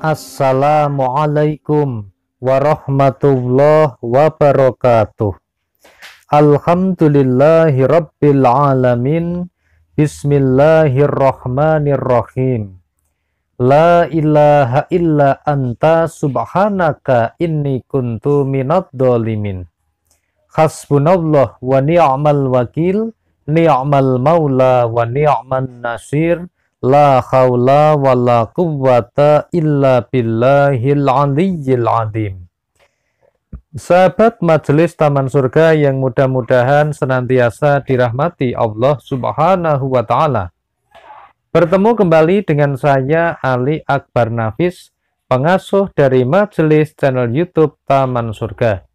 Assalamualaikum warahmatullahi wabarakatuh. Alhamdulillahi rabbil alamin. Bismillahirrahmanirrahim. La ilaha illa anta subhanaka inni kuntu minadh dhalimin. Hasbunallah wa ni'mal wakil, ni'mal maula wa ni'man nasir. La haula wa la quwwata illa billahil aliyyil azim. Sahabat majelis Taman Surga yang mudah-mudahan senantiasa dirahmati Allah Subhanahu wa Ta'ala. Bertemu kembali dengan saya Ali Akbar Nafis, pengasuh dari majelis channel YouTube Taman Surga.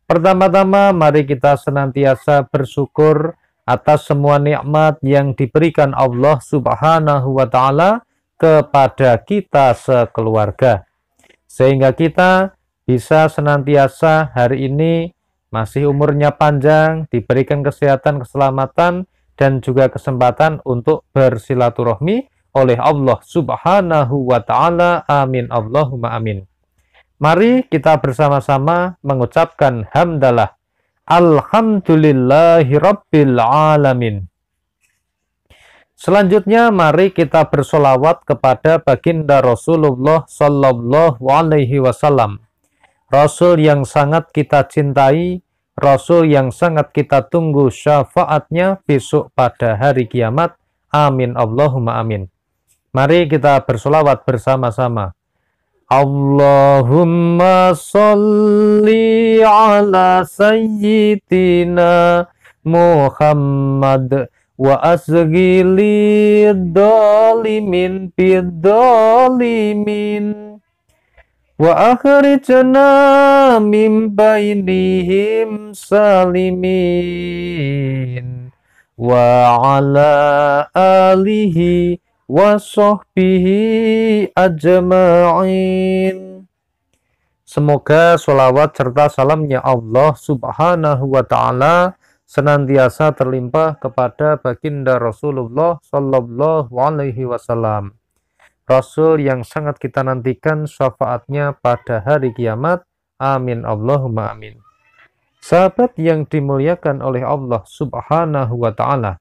Pertama-tama mari kita senantiasa bersyukur atas semua nikmat yang diberikan Allah Subhanahu wa Ta'ala kepada kita sekeluarga, sehingga kita bisa senantiasa hari ini masih umurnya panjang, diberikan kesehatan, keselamatan, dan juga kesempatan untuk bersilaturahmi oleh Allah Subhanahu wa Ta'ala. Amin Allahumma amin. Mari kita bersama-sama mengucapkan hamdalah Alhamdulillahi rabbil alamin. Selanjutnya mari kita bersolawat kepada baginda Rasulullah Sallallahu Alaihi Wasallam, Rasul yang sangat kita cintai, Rasul yang sangat kita tunggu syafaatnya besok pada hari kiamat. Amin Allahumma amin. Mari kita bersolawat bersama-sama. Allahumma sholli ala sayyidina Muhammad wa asghili dhalimin bidzalimin wa akhrijna min bainihim salimin wa ala alihi wa sahbihi ajma'in. Semoga sholawat serta salamnya Allah Subhanahu wa Ta'ala senantiasa terlimpah kepada baginda Rasulullah Sallallahu Alaihi Wasallam, Rasul yang sangat kita nantikan syafaatnya pada hari kiamat. Amin Allahumma amin. Sahabat yang dimuliakan oleh Allah Subhanahu wa Ta'ala,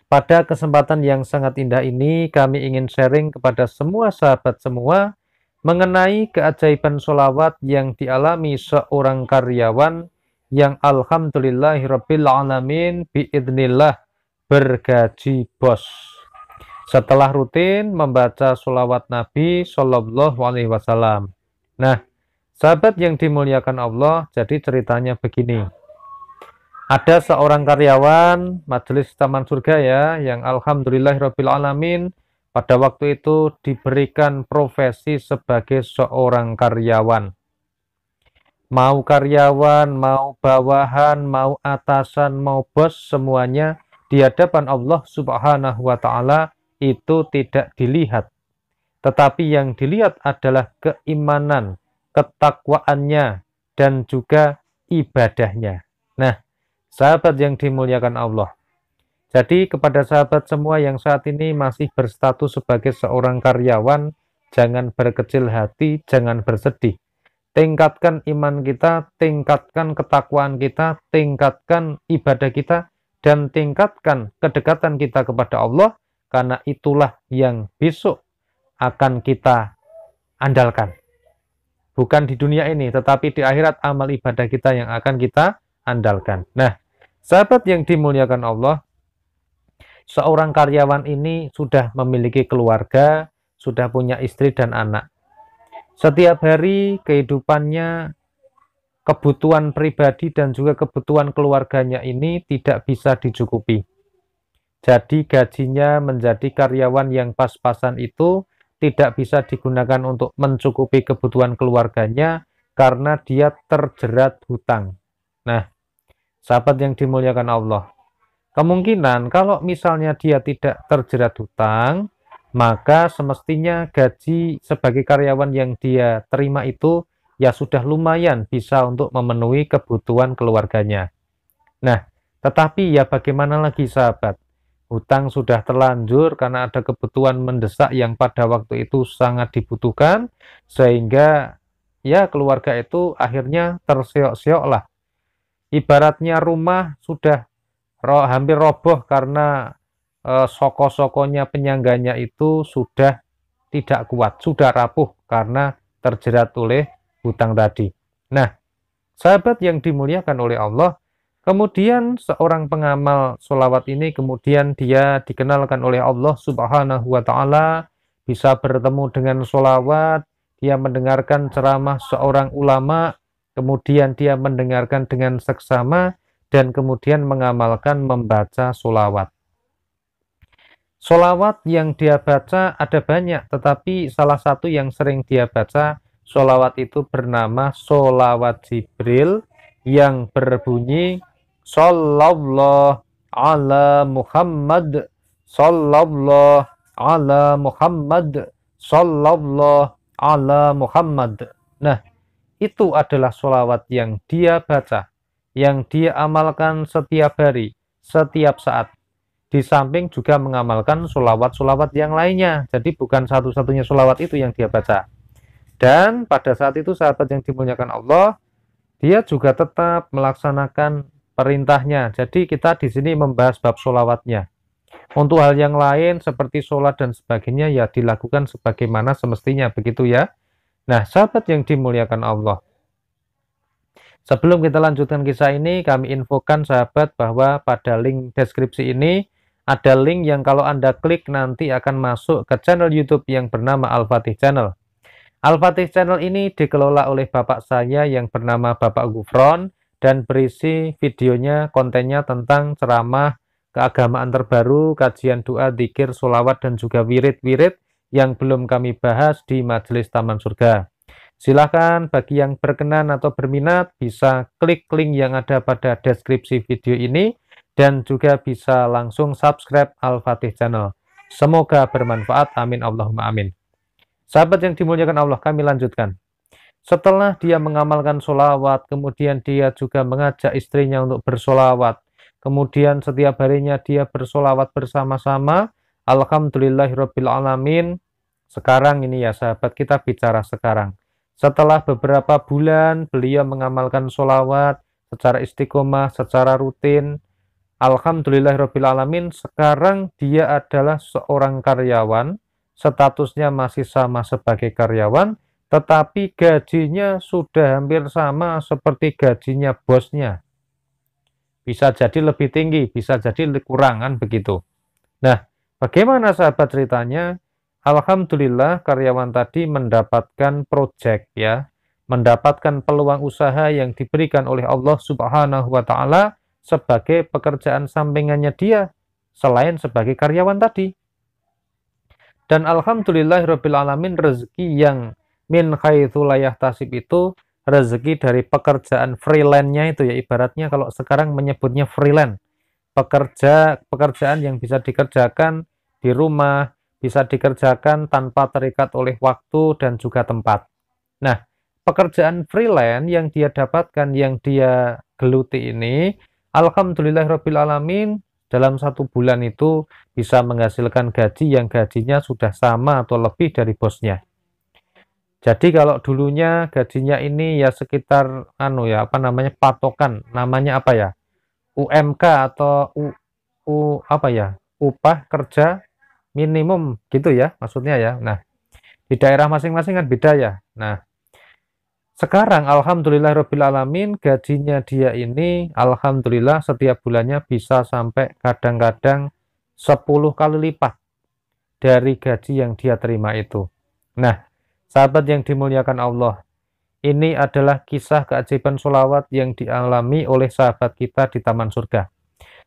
pada kesempatan yang sangat indah ini kami ingin sharing kepada semua sahabat semua mengenai keajaiban sholawat yang dialami seorang karyawan yang alhamdulillahirabbil alamin biidznillah bergaji bos setelah rutin membaca sholawat Nabi Shallallahu Alaihi Wasallam. Nah, sahabat yang dimuliakan Allah, jadi ceritanya begini. Ada seorang karyawan majelis Taman Surga ya, yang alhamdulillahirabbil alamin pada waktu itu diberikan profesi sebagai seorang karyawan. Mau karyawan, mau bawahan, mau atasan, mau bos, semuanya di hadapan Allah Subhanahu wa Ta'ala itu tidak dilihat. Tetapi yang dilihat adalah keimanan, ketakwaannya, dan juga ibadahnya. Nah, sahabat yang dimuliakan Allah, jadi kepada sahabat semua yang saat ini masih berstatus sebagai seorang karyawan, jangan berkecil hati, jangan bersedih. Tingkatkan iman kita, tingkatkan ketakwaan kita, tingkatkan ibadah kita, dan tingkatkan kedekatan kita kepada Allah, karena itulah yang besok akan kita andalkan. Bukan di dunia ini, tetapi di akhirat amal ibadah kita yang akan kita andalkan. Nah, sahabat yang dimuliakan Allah, seorang karyawan ini sudah memiliki keluarga, sudah punya istri dan anak. Setiap hari kehidupannya, kebutuhan pribadi dan juga kebutuhan keluarganya ini tidak bisa dicukupi. Jadi gajinya menjadi karyawan yang pas-pasan itu tidak bisa digunakan untuk mencukupi kebutuhan keluarganya karena dia terjerat hutang. Nah, sahabat yang dimuliakan Allah, kemungkinan kalau misalnya dia tidak terjerat hutang, maka semestinya gaji sebagai karyawan yang dia terima itu ya sudah lumayan bisa untuk memenuhi kebutuhan keluarganya. Nah, tetapi ya bagaimana lagi sahabat? hutang sudah terlanjur karena ada kebutuhan mendesak yang pada waktu itu sangat dibutuhkan, sehingga ya keluarga itu akhirnya terseok-seok lah. Ibaratnya rumah sudah hampir roboh karena soko-sokonya penyangganya itu sudah tidak kuat, sudah rapuh karena terjerat oleh hutang tadi. Nah, sahabat yang dimuliakan oleh Allah, kemudian seorang pengamal sholawat ini kemudian dia dikenalkan oleh Allah Subhanahu wa Ta'ala, bisa bertemu dengan sholawat, dia mendengarkan ceramah seorang ulama, kemudian dia mendengarkan dengan seksama, dan kemudian mengamalkan membaca sholawat. Sholawat yang dia baca ada banyak, tetapi salah satu yang sering dia baca, sholawat itu bernama sholawat Jibril yang berbunyi Sallallahu ala Muhammad, Sallallahu ala Muhammad, Sallallahu ala Muhammad. Nah, itu adalah sholawat yang dia baca, yang dia amalkan setiap hari, setiap saat. Di samping juga mengamalkan sholawat-sholawat yang lainnya. Jadi bukan satu-satunya sholawat itu yang dia baca. Dan pada saat itu sahabat yang dimuliakan Allah, dia juga tetap melaksanakan perintahnya. Jadi kita di sini membahas bab sholawatnya. Untuk hal yang lain seperti sholat dan sebagainya ya dilakukan sebagaimana semestinya, begitu ya. Nah, sahabat yang dimuliakan Allah, sebelum kita lanjutkan kisah ini, kami infokan sahabat bahwa pada link deskripsi ini ada link yang kalau Anda klik nanti akan masuk ke channel YouTube yang bernama Al-Fatih Channel. Al-Fatih Channel ini dikelola oleh bapak saya yang bernama Bapak Gufron dan berisi videonya, kontennya tentang ceramah, keagamaan terbaru, kajian doa, dzikir, sholawat, dan juga wirid-wirid yang belum kami bahas di Majelis Taman Surga. Silahkan bagi yang berkenan atau berminat bisa klik link yang ada pada deskripsi video ini dan juga bisa langsung subscribe Al-Fatih Channel. Semoga bermanfaat. Amin Allahumma amin. Sahabat yang dimuliakan Allah, kami lanjutkan. Setelah dia mengamalkan sholawat, kemudian dia juga mengajak istrinya untuk bersolawat. Kemudian setiap harinya dia bersolawat bersama-sama. Alhamdulillahirrabbilalamin. Sekarang ini ya sahabat, kita bicara sekarang. Setelah beberapa bulan beliau mengamalkan sholawat secara istiqomah, secara rutin. Alhamdulillahirrabbilalamin, sekarang dia adalah seorang karyawan, statusnya masih sama sebagai karyawan, tetapi gajinya sudah hampir sama seperti gajinya bosnya. Bisa jadi lebih tinggi, bisa jadi kurangan begitu. Nah, bagaimana sahabat ceritanya? Alhamdulillah karyawan tadi mendapatkan proyek ya, mendapatkan peluang usaha yang diberikan oleh Allah Subhanahu wa Ta'ala sebagai pekerjaan sampingannya dia selain sebagai karyawan tadi. Dan alhamdulillahirrabbilalamin, rezeki yang min haitsu la yahtasib itu rezeki dari pekerjaan freelance-nya itu ya, ibaratnya kalau sekarang menyebutnya freelance. Pekerjaan yang bisa dikerjakan di rumah, bisa dikerjakan tanpa terikat oleh waktu dan juga tempat. Nah, pekerjaan freelance yang dia dapatkan, yang dia geluti ini, alhamdulillahirrabbilalamin, dalam 1 bulan itu bisa menghasilkan gaji yang gajinya sudah sama atau lebih dari bosnya. Jadi kalau dulunya gajinya ini ya sekitar patokan, namanya apa ya? UMK atau upah kerja minimum gitu ya maksudnya ya. Nah, di daerah masing-masing kan beda ya. Nah, sekarang alhamdulillahirrabbilalamin gajinya dia ini alhamdulillah setiap bulannya bisa sampai kadang-kadang 10 kali lipat dari gaji yang dia terima itu. Nah, sahabat yang dimuliakan Allah, ini adalah kisah keajaiban sholawat yang dialami oleh sahabat kita di Taman Surga.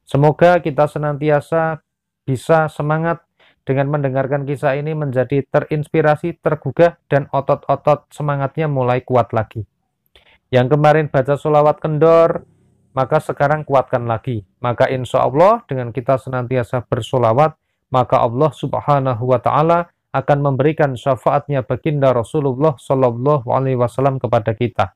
Semoga kita senantiasa bisa semangat dengan mendengarkan kisah ini, menjadi terinspirasi, tergugah, dan otot-otot semangatnya mulai kuat lagi. Yang kemarin baca sholawat kendor, maka sekarang kuatkan lagi. Maka insya Allah dengan kita senantiasa bersolawat, maka Allah Subhanahu wa Ta'ala akan memberikan syafaatnya baginda Rasulullah Shallallahu Alaihi Wasallam kepada kita.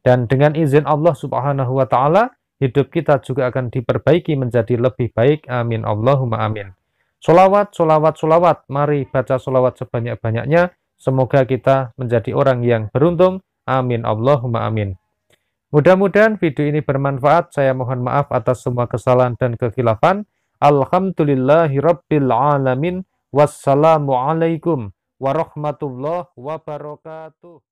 Dan dengan izin Allah Subhanahu wa Ta'ala, hidup kita juga akan diperbaiki menjadi lebih baik. Amin Allahumma amin. Solawat, solawat, solawat. Mari baca solawat sebanyak-banyaknya. Semoga kita menjadi orang yang beruntung. Amin Allahumma amin. Mudah-mudahan video ini bermanfaat. Saya mohon maaf atas semua kesalahan dan kekhilafan. Alhamdulillahirabbil alamin. Wassalamualaikum warahmatullahi wabarakatuh.